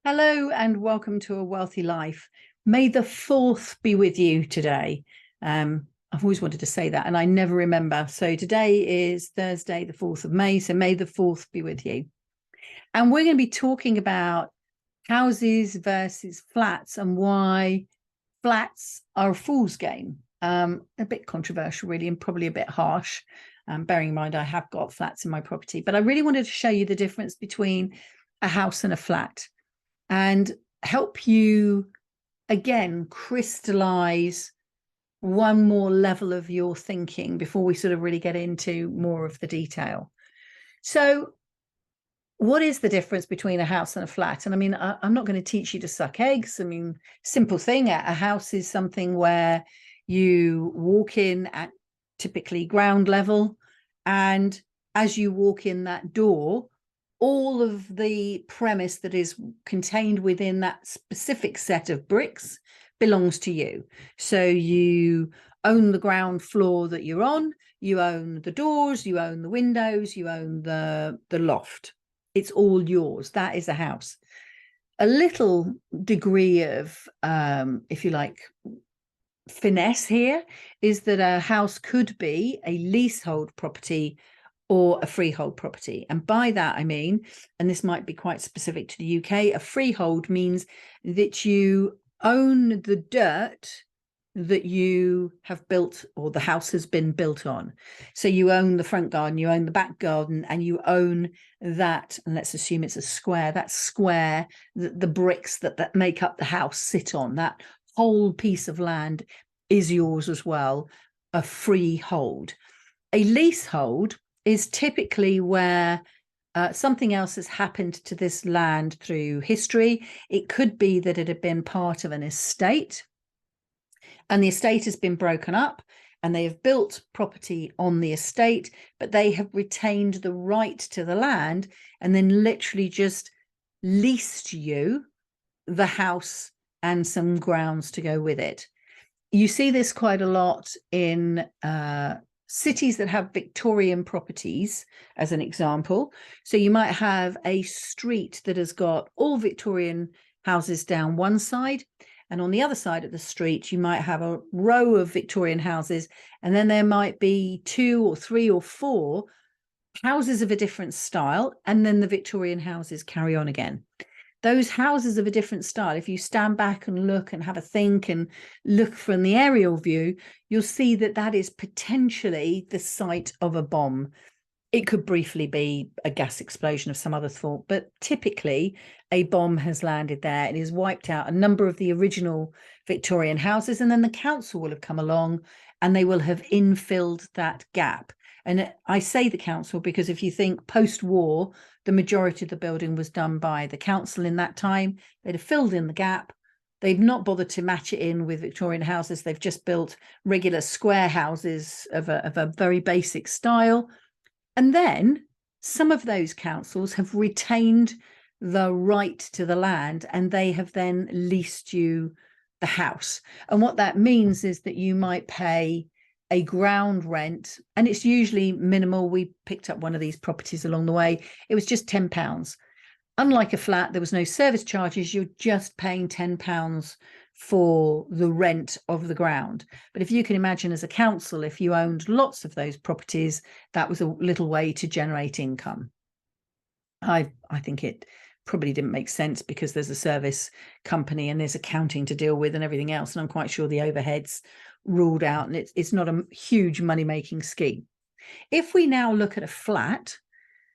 Hello and welcome to A Wealthy Life. May the 4th be with you today. I've always wanted to say that and I never remember. So today is Thursday, the 4th of May. So may the 4th be with you. And we're going to be talking about houses versus flats and why flats are a fool's game. A bit controversial, really, and probably a bit harsh, bearing in mind I have got flats in my property. But I really wanted to show you the difference between a house and a flat, and help you, again, crystallize one more level of your thinking before we sort of really get into more of the detail. So what is the difference between a house and a flat? And I mean, I'm not going to teach you to suck eggs. I mean, simple thing, a house is something where you walk in at typically ground level, and as you walk in that door, all of the premise that is contained within that specific set of bricks belongs to you. So you own the ground floor that you're on, you own the doors, you own the windows, you own the loft. It's all yours. That is a house. A little degree of, if you like, finesse here is that a house could be a leasehold property or a freehold property. And by that, I mean, and this might be quite specific to the UK, a freehold means that you own the dirt that you have built or the house has been built on. So you own the front garden, you own the back garden, and you own that, and let's assume it's a square, that square that the bricks that make up the house sit on, that whole piece of land is yours as well, a freehold. A leasehold is typically where something else has happened to this land through history. It could be that it had been part of an estate, and the estate has been broken up, and they have built property on the estate, but they have retained the right to the land and then literally just leased you the house and some grounds to go with it. You see this quite a lot in cities that have Victorian properties, as an example. So you might have a street that has got all Victorian houses down one side, and on the other side of the street, you might have a row of Victorian houses, and then there might be 2 or 3 or 4 houses of a different style, and then the Victorian houses carry on again. Those houses of a different style, if you stand back and look and have a think and look from the aerial view, you'll see that that is potentially the site of a bomb. It could briefly be a gas explosion of some other sort, but typically a bomb has landed there and has wiped out a number of the original Victorian houses, and then the council will have come along and they will have infilled that gap. And I say the council because if you think post-war, the majority of the building was done by the council in that time. They'd have filled in the gap. They've not bothered to match it in with Victorian houses. They've just built regular square houses of a very basic style. And then some of those councils have retained the right to the land, and they have then leased you the house. And what that means is that you might pay a ground rent, and it's usually minimal. We picked up one of these properties along the way. It was just £10. Unlike a flat, there was no service charges. You're just paying £10 for the rent of the ground. But if you can imagine, as a council, if you owned lots of those properties, that was a little way to generate income. I think it probably didn't make sense because there's a service company and there's accounting to deal with and everything else, and I'm quite sure the overheads ruled out, and it's not a huge money-making scheme. If we now look at a flat,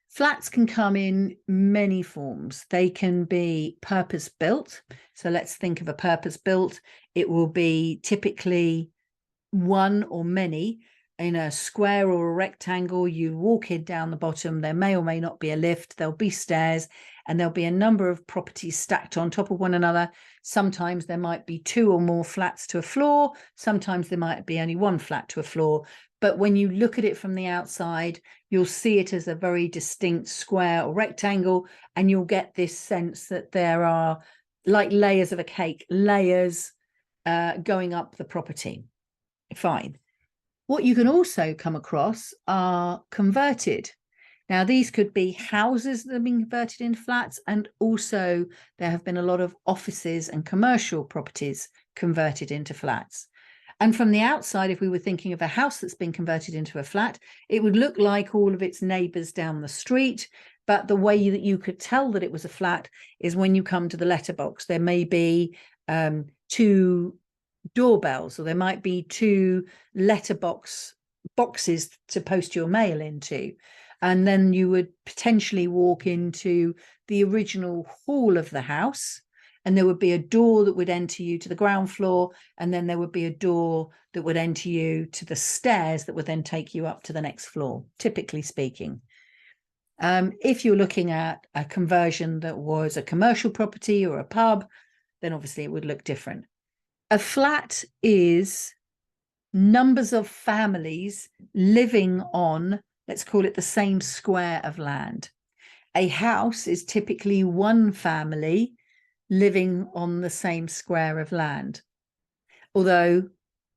flats can come in many forms. They can be purpose-built. So let's think of a purpose-built. It will be typically one or many in a square or a rectangle. You walk in down the bottom, there may or may not be a lift, there'll be stairs, and there'll be a number of properties stacked on top of one another. Sometimes there might be 2 or more flats to a floor. Sometimes there might be only 1 flat to a floor. But when you look at it from the outside, you'll see it as a very distinct square or rectangle, and you'll get this sense that there are, like layers of a cake, layers going up the property. Fine. What you can also come across are converted. Now, these could be houses that have been converted into flats, and also there have been a lot of offices and commercial properties converted into flats. And from the outside, if we were thinking of a house that's been converted into a flat, it would look like all of its neighbours down the street. But the way that you could tell that it was a flat is when you come to the letterbox. There may be 2 doorbells, or there might be 2 boxes to post your mail into. And then you would potentially walk into the original hall of the house, and there would be a door that would enter you to the ground floor, and then there would be a door that would enter you to the stairs that would then take you up to the next floor, typically speaking. If you're looking at a conversion that was a commercial property or a pub, then obviously it would look different. A flat is numbers of families living on, let's call it, the same square of land. A house is typically one family living on the same square of land. Although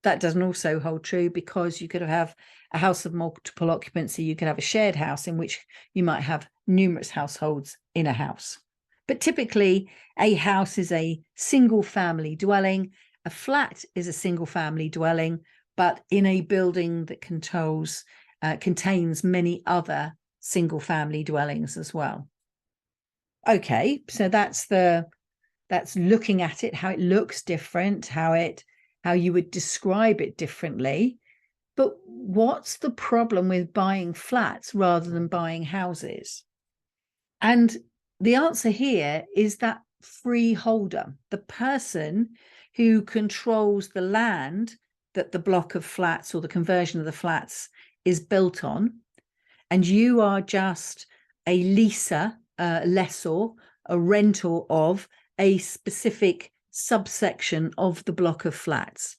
that doesn't also hold true, because you could have a house of multiple occupancy. You could have a shared house in which you might have numerous households in a house. But typically, a house is a single family dwelling. A flat is a single family dwelling, but in a building that contains many other single family dwellings as well. Okay, so that's looking at it, how it looks different, how you would describe it differently. But what's the problem with buying flats rather than buying houses? And the answer here is that freeholder, the person who controls the land that the block of flats or the conversion of the flats is built on, and you are just a leaser, lessor, a rental of a specific subsection of the block of flats.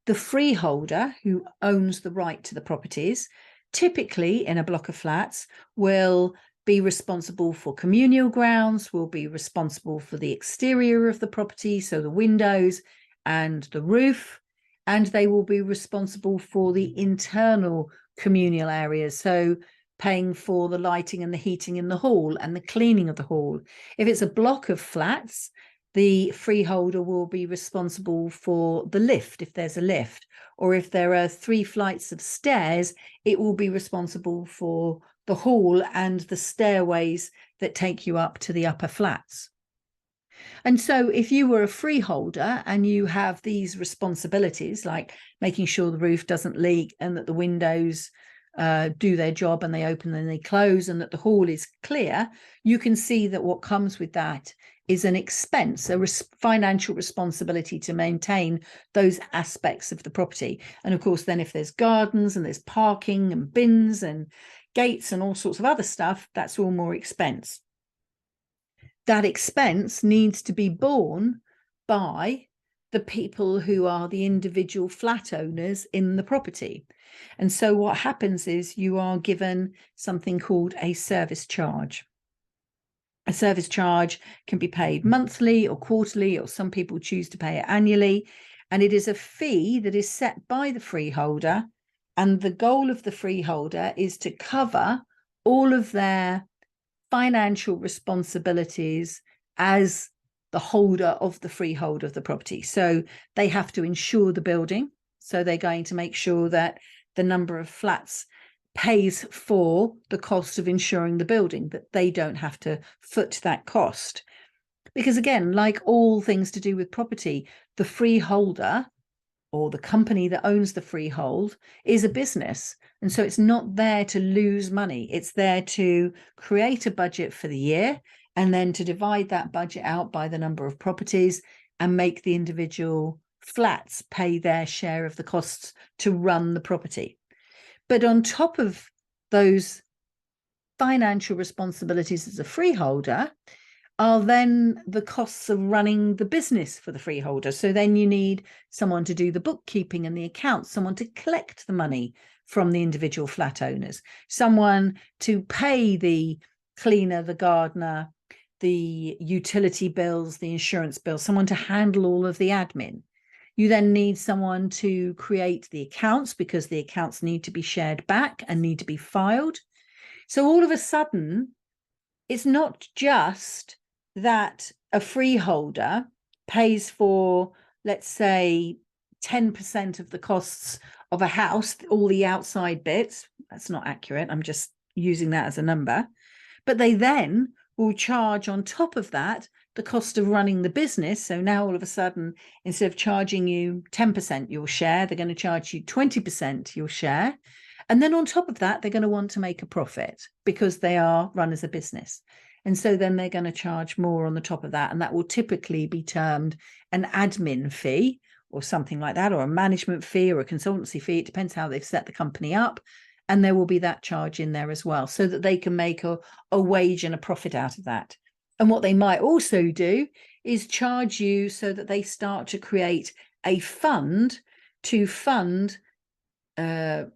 The freeholder, who owns the right to the properties, typically in a block of flats, will be responsible for communal grounds, will be responsible for the exterior of the property, so the windows and the roof, and they will be responsible for the internal communal areas, so paying for the lighting and the heating in the hall and the cleaning of the hall. If it's a block of flats, the freeholder will be responsible for the lift, if there's a lift, or if there are 3 flights of stairs, it will be responsible for the hall and the stairways that take you up to the upper flats. And so if you were a freeholder and you have these responsibilities, like making sure the roof doesn't leak and that the windows do their job and they open and they close and that the hall is clear, you can see that what comes with that is an expense, a financial responsibility to maintain those aspects of the property. And of course, then if there's gardens and there's parking and bins and gates and all sorts of other stuff, that's all more expense. That expense needs to be borne by the people who are the individual flat owners in the property. And so what happens is you are given something called a service charge. A service charge can be paid monthly or quarterly, or some people choose to pay it annually. And it is a fee that is set by the freeholder. And the goal of the freeholder is to cover all of their financial responsibilities as the holder of the freehold of the property. So they have to insure the building. So they're going to make sure that the number of flats pays for the cost of insuring the building, that they don't have to foot that cost. Because again, like all things to do with property, the freeholder or the company that owns the freehold is a business. And so it's not there to lose money. It's there to create a budget for the year and then to divide that budget out by the number of properties and make the individual flats pay their share of the costs to run the property. But on top of those financial responsibilities as a freeholder are then the costs of running the business for the freeholder. So then you need someone to do the bookkeeping and the accounts, someone to collect the money from the individual flat owners, someone to pay the cleaner, the gardener, the utility bills, the insurance bills, someone to handle all of the admin. You then need someone to create the accounts, because the accounts need to be shared back and need to be filed. So all of a sudden, it's not just that a freeholder pays for, let's say, 10% of the costs of a house, all the outside bits. That's not accurate. I'm just using that as a number. But they then will charge on top of that the cost of running the business. So now all of a sudden, instead of charging you 10% your share, they're going to charge you 20% your share. And then on top of that, they're going to want to make a profit because they are run as a business. And so then they're going to charge more on the top of that. And that will typically be termed an admin fee or something like that, or a management fee or a consultancy fee. It depends how they've set the company up. And there will be that charge in there as well, so that they can make a wage and a profit out of that. And what they might also do is charge you so that they start to create a fund to fund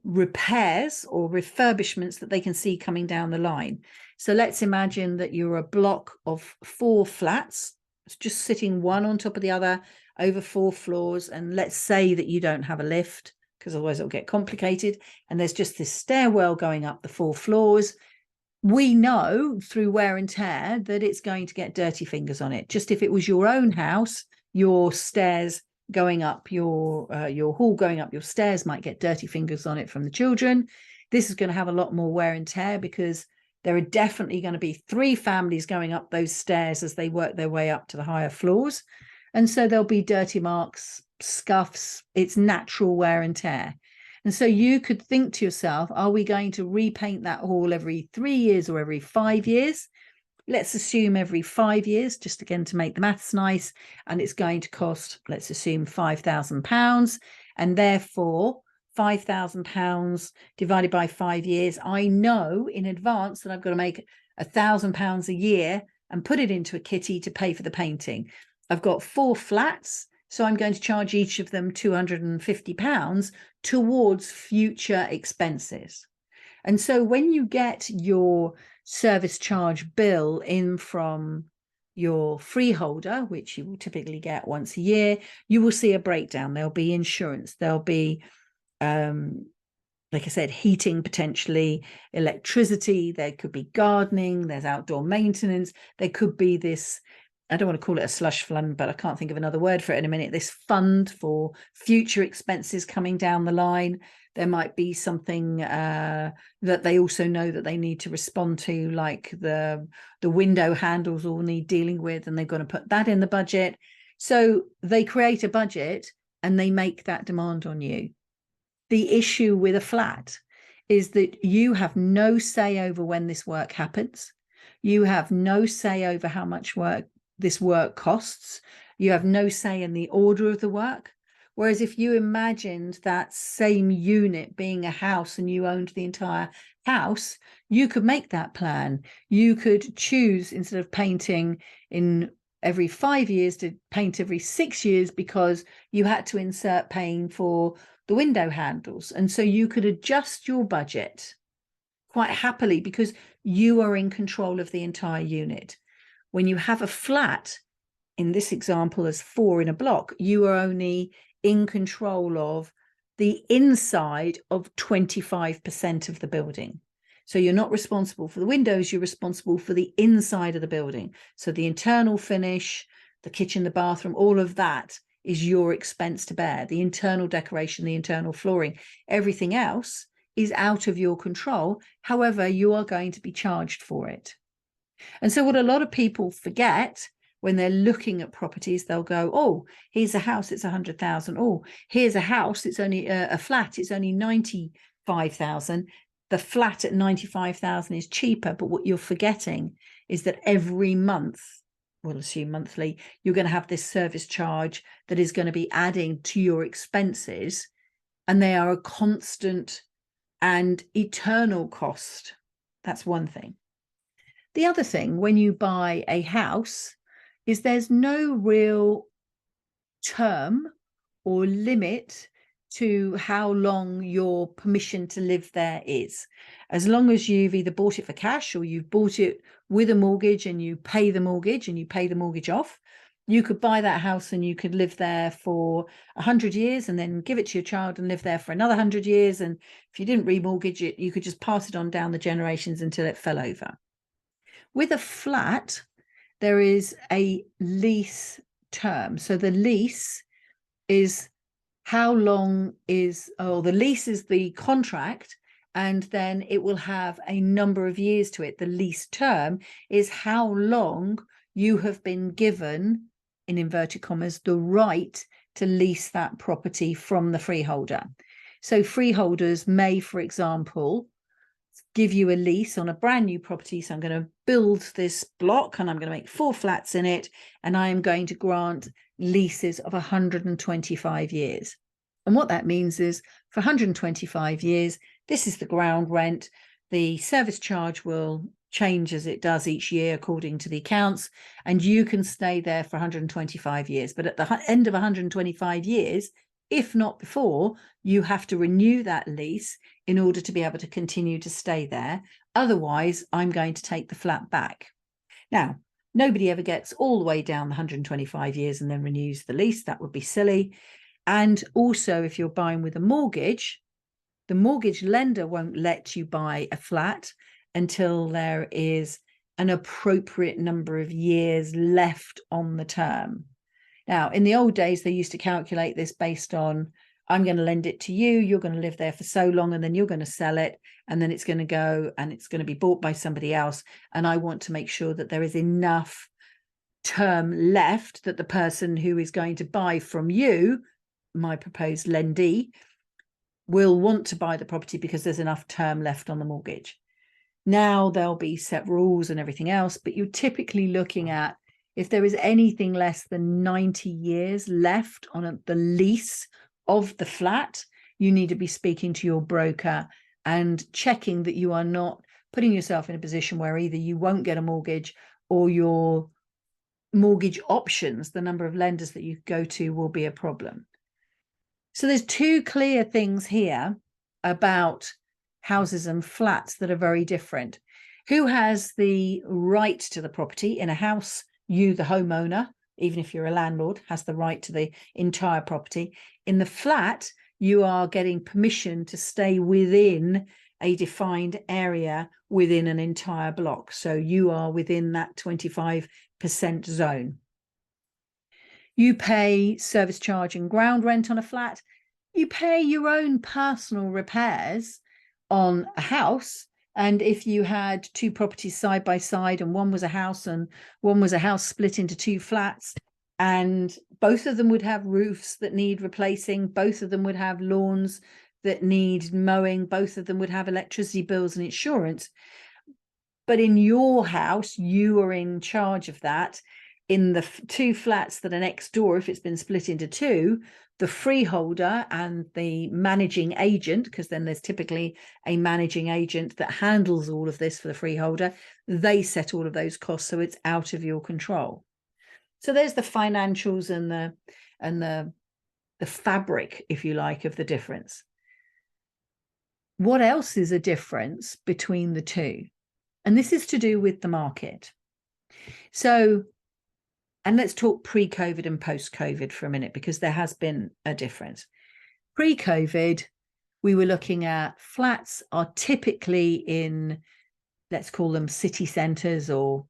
repairs or refurbishments that they can see coming down the line. So let's imagine that you're a block of 4 flats, it's just sitting one on top of the other over 4 floors. And let's say that you don't have a lift, because otherwise it'll get complicated. And there's just this stairwell going up the 4 floors. We know through wear and tear that it's going to get dirty fingers on it. Just if it was your own house, your stairs going up, your hall going up, your stairs might get dirty fingers on it from the children. This is going to have a lot more wear and tear, because there are definitely going to be 3 families going up those stairs as they work their way up to the higher floors. And so there'll be dirty marks, scuffs. It's natural wear and tear. And so you could think to yourself, are we going to repaint that hall every 3 years or every 5 years? Let's assume every 5 years, just again to make the maths nice. And it's going to cost, let's assume, £5,000. And therefore, £5,000 divided by 5 years, I know in advance that I've got to make £1,000 a year and put it into a kitty to pay for the painting. I've got 4 flats, so I'm going to charge each of them £250 towards future expenses. And so when you get your service charge bill in from your freeholder, which you will typically get once a year, you will see a breakdown. There'll be insurance, there'll be like I said, heating, potentially electricity, there could be gardening, there's outdoor maintenance, there could be this, I don't want to call it a slush fund, but I can't think of another word for it in a minute, this fund for future expenses coming down the line. There might be something that they also know that they need to respond to, like the window handles all need dealing with, and they're going to put that in the budget. So they create a budget and they make that demand on you. The issue with a flat is that you have no say over when this work happens. You have no say over how much work this work costs. You have no say in the order of the work. Whereas if you imagined that same unit being a house and you owned the entire house, you could make that plan. You could choose, instead of painting in every 5 years, to paint every 6 years, because you had to insert paying for the window handles. And so you could adjust your budget quite happily because you are in control of the entire unit. When you have a flat, in this example as 4 in a block, you are only in control of the inside of 25% of the building. So you're not responsible for the windows, you're responsible for the inside of the building. So the internal finish, the kitchen, the bathroom, all of that is your expense to bear. The internal decoration, the internal flooring, everything else is out of your control. However, you are going to be charged for it. And so what a lot of people forget when they're looking at properties, they'll go, oh, here's a house, it's 100,000. Oh, here's a house, it's only a flat, it's only 95,000. The flat at 95,000 is cheaper. But what you're forgetting is that every month, we'll assume monthly, you're going to have this service charge that is going to be adding to your expenses, and they are a constant and eternal cost. That's one thing. The other thing, when you buy a house, is there's no real term or limit to how long your permission to live there is. As long as you've either bought it for cash or you've bought it with a mortgage and you pay the mortgage off, You could buy that house and you could live there for 100 years and then give it to your child and live there for another 100 years. And if you didn't remortgage it, you could just pass it on down the generations until it fell over. With a flat, there is a lease term. So the lease is how long is, the lease is the contract, and then it will have a number of years to it. The lease term is how long you have been given, in inverted commas, the right to lease that property from the freeholder. So freeholders may, for example, give you a lease on a brand new property. So I'm going to build this block and I'm going to make 4 flats in it, and I am going to grant leases of 125 years. And what that means is for 125 years, this is the ground rent. The service charge will change as it does each year according to the accounts, and you can stay there for 125 years. But at the end of 125 years, if not before, you have to renew that lease in order to be able to continue to stay there. Otherwise, I'm going to take the flat back. Now, nobody ever gets all the way down the 125 years and then renews the lease. That would be silly. And also, if you're buying with a mortgage, the mortgage lender won't let you buy a flat until there is an appropriate number of years left on the term. Now, in the old days, they used to calculate this based on, I'm going to lend it to you, you're going to live there for so long, and then you're going to sell it, and then it's going to go and it's going to be bought by somebody else. And I want to make sure that there is enough term left that the person who is going to buy from you, my proposed lendee, will want to buy the property because there's enough term left on the mortgage. Now there'll be set rules and everything else, but you're typically looking at, if there is anything less than 90 years left on the lease of the flat, you need to be speaking to your broker and checking that you are not putting yourself in a position where either you won't get a mortgage or your mortgage options, the number of lenders that you go to, will be a problem. So there's 2 clear things here about houses and flats that are very different. Who has the right to the property? In a house, you, the homeowner, even if you're a landlord, has the right to the entire property. In the flat, you are getting permission to stay within a defined area within an entire block. So you are within that 25% zone. You pay service charge and ground rent on a flat. You pay your own personal repairs on a house. And if you had 2 properties side by side, and one was a house and one was a house split into 2 flats, and both of them would have roofs that need replacing, both of them would have lawns that need mowing, both of them would have electricity bills and insurance. But in your house, you are in charge of that. In the 2 flats that are next door, if it's been split into 2, the freeholder and the managing agent, because then there's typically a managing agent that handles all of this for the freeholder, they set all of those costs, so it's out of your control. So there's the financials and the fabric, if you like, of the difference. What else is a difference between the 2? And this is to do with the market. So, and let's talk pre-COVID and post-COVID for a minute, because there has been a difference. Pre-COVID, we were looking at flats are typically in, let's call them city centres or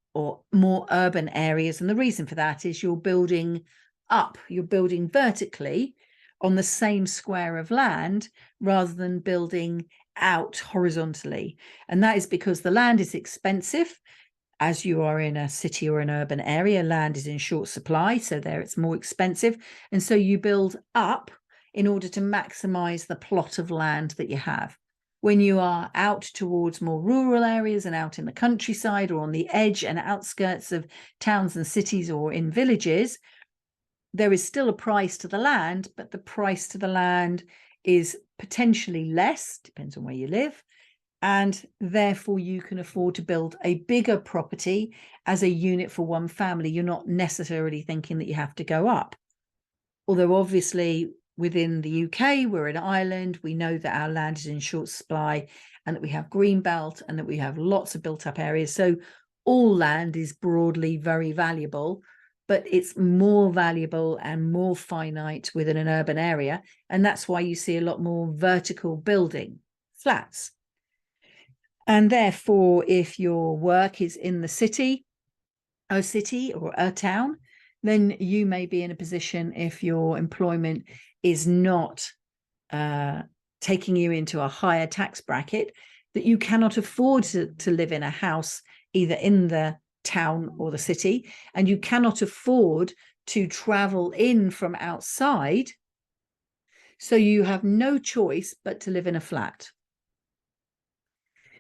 more urban areas. And the reason for that is you're building up, you're building vertically on the same square of land rather than building out horizontally. And that is because the land is expensive. As you are in a city or an urban area, land is in short supply, so there it's more expensive. And so you build up in order to maximize the plot of land that you have. When you are out towards more rural areas and out in the countryside or on the edge and outskirts of towns and cities or in villages, there is still a price to the land, but the price to the land is potentially less, depends on where you live. And therefore you can afford to build a bigger property as a unit for one family. You're not necessarily thinking that you have to go up. Although obviously within the UK, we're an island, we know that our land is in short supply and that we have green belt and that we have lots of built up areas. So all land is broadly very valuable, but it's more valuable and more finite within an urban area. And that's why you see a lot more vertical building, flats. And therefore, if your work is in the city or a town, then you may be in a position, if your employment is not taking you into a higher tax bracket, that you cannot afford to live in a house either in the town or the city, and you cannot afford to travel in from outside. So you have no choice but to live in a flat.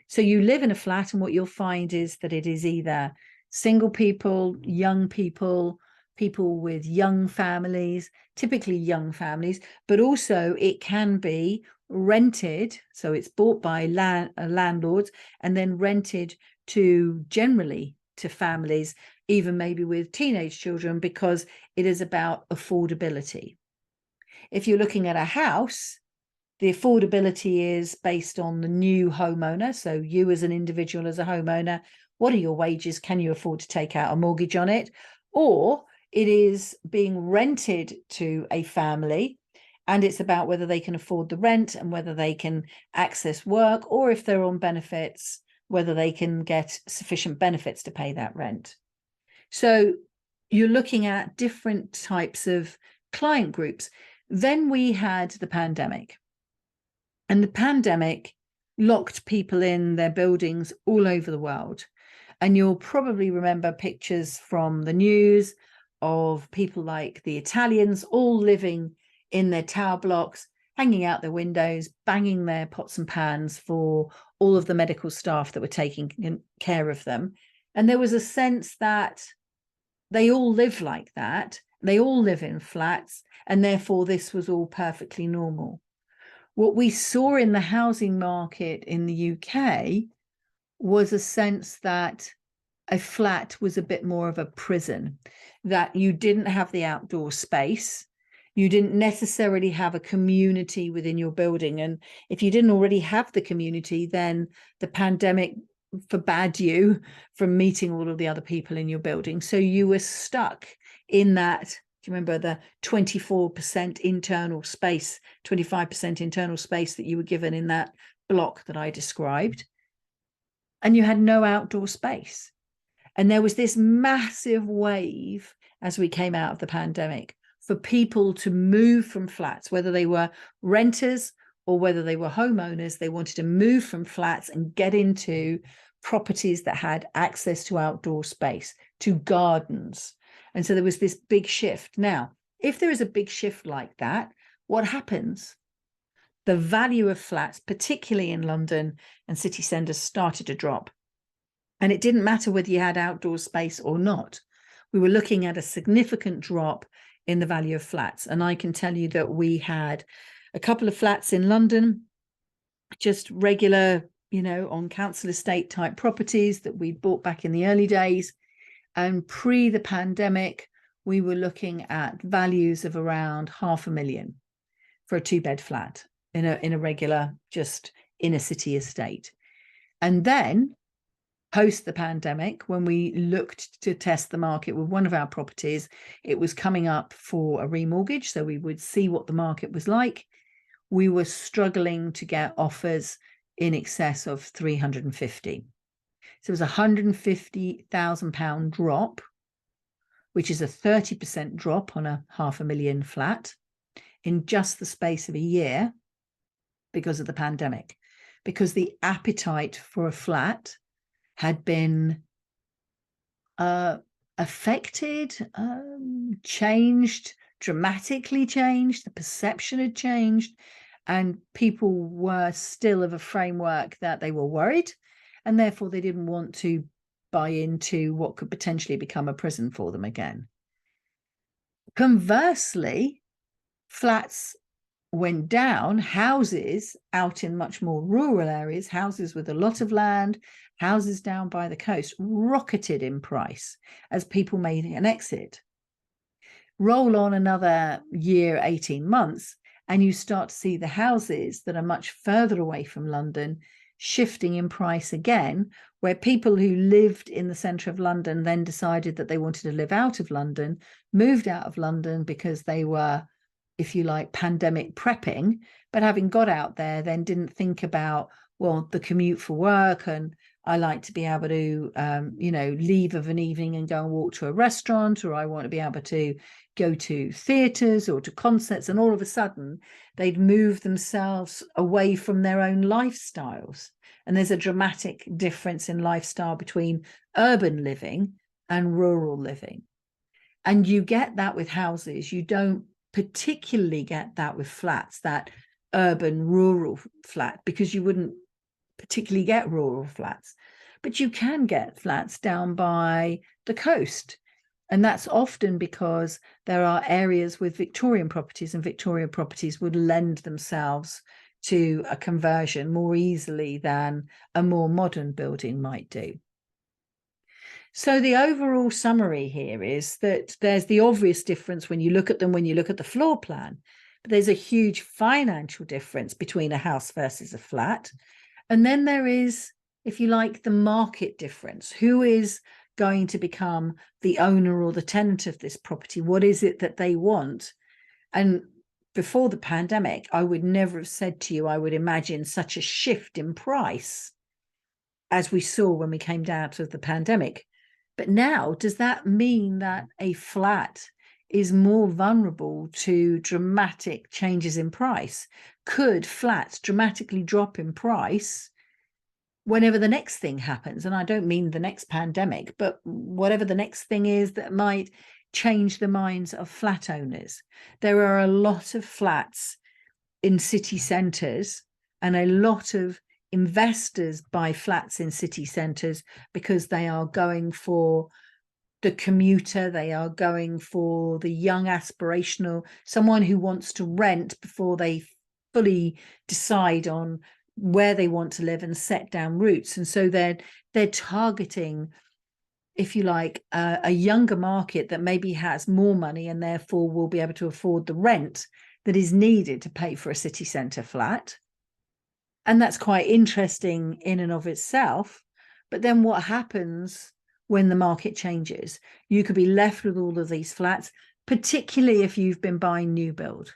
So you live in a flat, and what you'll find is that it is either single people, young people, people with young families, typically young families, but also it can be rented. So it's bought by landlords and then rented to generally to families, even maybe with teenage children, because it is about affordability. If you're looking at a house, the affordability is based on the new homeowner. So you as an individual, as a homeowner, what are your wages? Can you afford to take out a mortgage on it? Or it is being rented to a family, and it's about whether they can afford the rent and whether they can access work, or if they're on benefits, whether they can get sufficient benefits to pay that rent. So you're looking at different types of client groups. Then we had the pandemic. And the pandemic locked people in their buildings all over the world. And you'll probably remember pictures from the news of people like the Italians all living in their tower blocks, hanging out their windows, banging their pots and pans for all of the medical staff that were taking care of them. And there was a sense that they all live like that. They all live in flats, and therefore this was all perfectly normal. What we saw in the housing market in the UK was a sense that a flat was a bit more of a prison, that you didn't have the outdoor space. You didn't necessarily have a community within your building. And if you didn't already have the community, then the pandemic forbade you from meeting all of the other people in your building. So you were stuck in that. Do you remember the 24% internal space, 25% internal space that you were given in that block that I described? And you had no outdoor space. And there was this massive wave as we came out of the pandemic for people to move from flats, whether they were renters or whether they were homeowners. They wanted to move from flats and get into properties that had access to outdoor space, to gardens. And so there was this big shift. Now, if there is a big shift like that, what happens? The value of flats, particularly in London and city centres, started to drop. And it didn't matter whether you had outdoor space or not. We were looking at a significant drop in the value of flats. And I can tell you that we had a couple of flats in London, just regular, on council estate type properties that we bought back in the early days. And pre the pandemic, we were looking at values of around £500,000 for a 2-bed flat in a regular, just inner city estate. And then post the pandemic, when we looked to test the market with one of our properties, it was coming up for a remortgage. So we would see what the market was like. We were struggling to get offers in excess of 350. So it was a £150,000 drop, which is a 30% drop on a £500,000 flat in just the space of a year because of the pandemic, because the appetite for a flat had been affected, changed, dramatically changed. The perception had changed, and people were still of a framework that they were worried, and therefore they didn't want to buy into what could potentially become a prison for them again. Conversely, flats went down. Houses out in much more rural areas, houses with a lot of land, houses down by the coast, rocketed in price as people made an exit. Roll on another year, 18 months, and you start to see the houses that are much further away from London shifting in price again, where people who lived in the centre of London then decided that they wanted to live out of London, moved out of London because they were, if you like, pandemic prepping, but having got out there, then didn't think about, well, the commute for work, and I like to be able to, leave of an evening and go and walk to a restaurant, or I want to be able to go to theatres or to concerts, and all of a sudden they'd move themselves away from their own lifestyles. And there's a dramatic difference in lifestyle between urban living and rural living. And you get that with houses. You don't particularly get that with flats, that urban rural flat, because you wouldn't particularly get rural flats. But you can get flats down by the coast. And that's often because there are areas with Victorian properties, and Victorian properties would lend themselves to a conversion more easily than a more modern building might do. So the overall summary here is that there's the obvious difference when you look at them, when you look at the floor plan, but there's a huge financial difference between a house versus a flat. And then there is, if you like, the market difference. Who is going to become the owner or the tenant of this property? What is it that they want? And before the pandemic, I would never have said to you, I would imagine such a shift in price as we saw when we came out of the pandemic. But now, does that mean that a flat is more vulnerable to dramatic changes in price? Could flats dramatically drop in price whenever the next thing happens? And I don't mean the next pandemic, but whatever the next thing is that might change the minds of flat owners. There are a lot of flats in city centres, and a lot of investors buy flats in city centres because they are going for the commuter, they are going for the young aspirational, someone who wants to rent before they fully decide on where they want to live and set down roots. And so they're targeting, if you like, a younger market that maybe has more money and therefore will be able to afford the rent that is needed to pay for a city centre flat. And that's quite interesting in and of itself. But then what happens when the market changes? You could be left with all of these flats, particularly if you've been buying new build.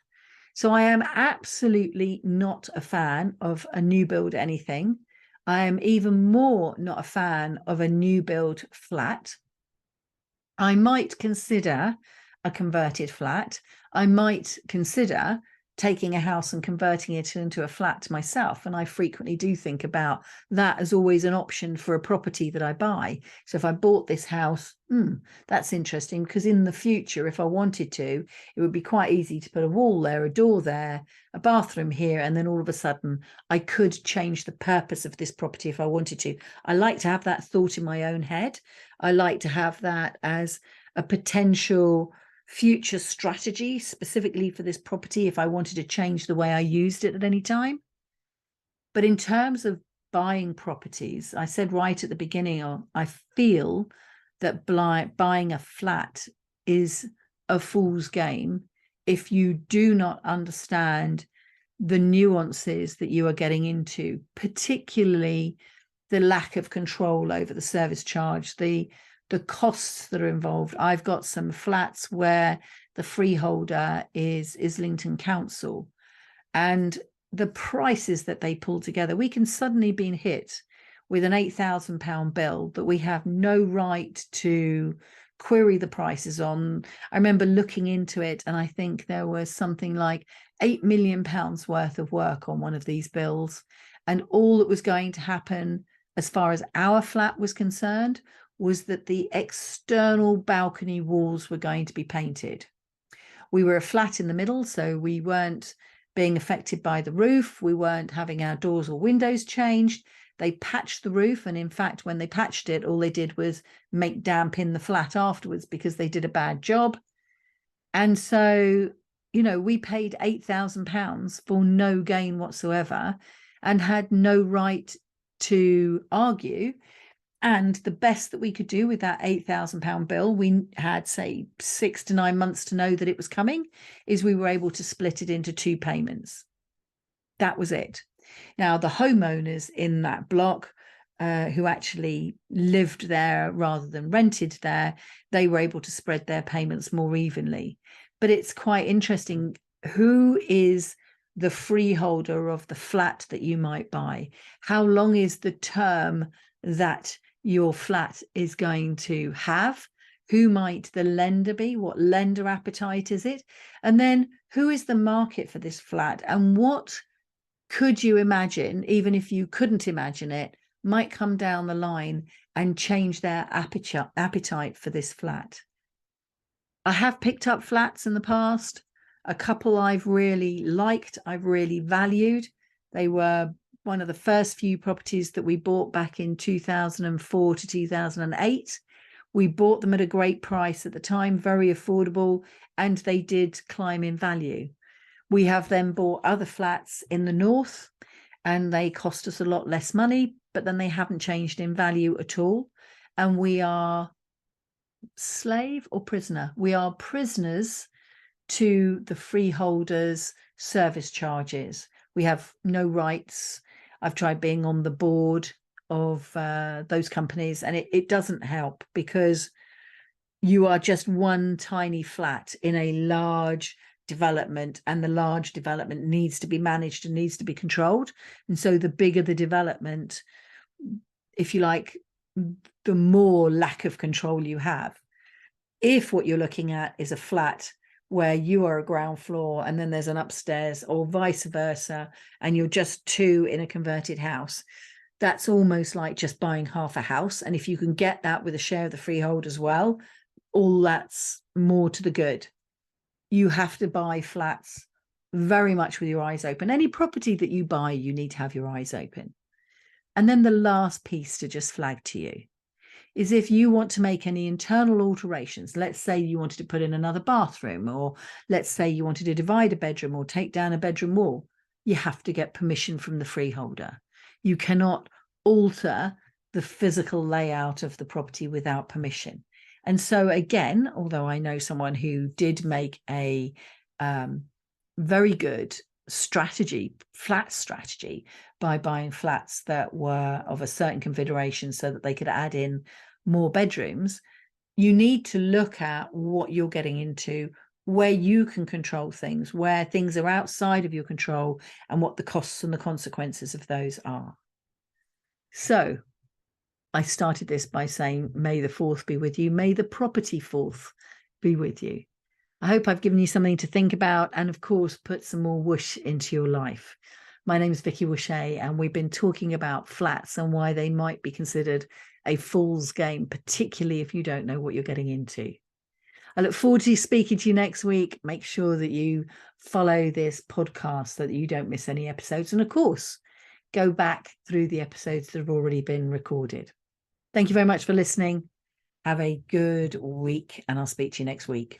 So I am absolutely not a fan of a new build anything. I am even more not a fan of a new build flat. I might consider a converted flat. I might consider taking a house and converting it into a flat myself. And I frequently do think about that as always an option for a property that I buy. So if I bought this house, that's interesting, because in the future, if I wanted to, it would be quite easy to put a wall there, a door there, a bathroom here, and then all of a sudden I could change the purpose of this property if I wanted to. I like to have that thought in my own head. I like to have that as a potential future strategy specifically for this property if I wanted to change the way I used it at any time. But in terms of buying properties, I said right at the beginning, I feel that buying a flat is a fool's game if you do not understand the nuances that you are getting into, particularly the lack of control over the service charge, the costs that are involved. I've got some flats where the freeholder is Islington Council, and the prices that they pull together, we can suddenly be hit with an £8,000 bill that we have no right to query the prices on. I remember looking into it, and I think there was something like £8 million worth of work on one of these bills. And all that was going to happen as far as our flat was concerned was that the external balcony walls were going to be painted. We were a flat in the middle, so we weren't being affected by the roof. We weren't having our doors or windows changed. They patched the roof, and in fact, when they patched it, all they did was make damp in the flat afterwards because they did a bad job. And so, we paid £8,000 for no gain whatsoever and had no right to argue. And the best that we could do with that £8,000 bill, we had, say, 6 to 9 months to know that it was coming, is we were able to split it into 2 payments. That was it. Now, the homeowners in that block who actually lived there rather than rented there, they were able to spread their payments more evenly. But it's quite interesting, who is the freeholder of the flat that you might buy? How long is the term that your flat is going to have? Who might the lender be? What lender appetite is it? And then who is the market for this flat? And what could you imagine, even if you couldn't imagine it, might come down the line and change their appetite for this flat? I have picked up flats in the past. A couple I've really liked, I've really valued. They were one of the first few properties that we bought back in 2004 to 2008. We bought them at a great price at the time, very affordable, and they did climb in value. We have then bought other flats in the north, and they cost us a lot less money, but then they haven't changed in value at all. And we are slave or prisoner? We are prisoners to the freeholders' service charges. We have no rights. I've tried being on the board of those companies, and it doesn't help, because you are just one tiny flat in a large development, and the large development needs to be managed and needs to be controlled. And so the bigger the development, if you like, the more lack of control you have. If what you're looking at is a flat where you are a ground floor and then there's an upstairs, or vice versa, and you're just two in a converted house, that's almost like just buying half a house. And if you can get that with a share of the freehold as well, all that's more to the good. You have to buy flats very much with your eyes open. Any property that you buy, you need to have your eyes open. And then the last piece to just flag to you is, if you want to make any internal alterations, let's say you wanted to put in another bathroom, or let's say you wanted to divide a bedroom or take down a bedroom wall, you have to get permission from the freeholder. You cannot alter the physical layout of the property without permission. And so again, although I know someone who did make a very good flat strategy by buying flats that were of a certain configuration so that they could add in more bedrooms, you need to look at what you're getting into, where you can control things, where things are outside of your control, and what the costs and the consequences of those are. So I started this by saying, may the fourth be with you. May the property fourth be with you. I hope I've given you something to think about, and of course, put some more whoosh into your life. My name is Vicky Whooshea, and we've been talking about flats and why they might be considered a fool's game, particularly if you don't know what you're getting into. I look forward to speaking to you next week. Make sure that you follow this podcast so that you don't miss any episodes. And of course, go back through the episodes that have already been recorded. Thank you very much for listening. Have a good week, and I'll speak to you next week.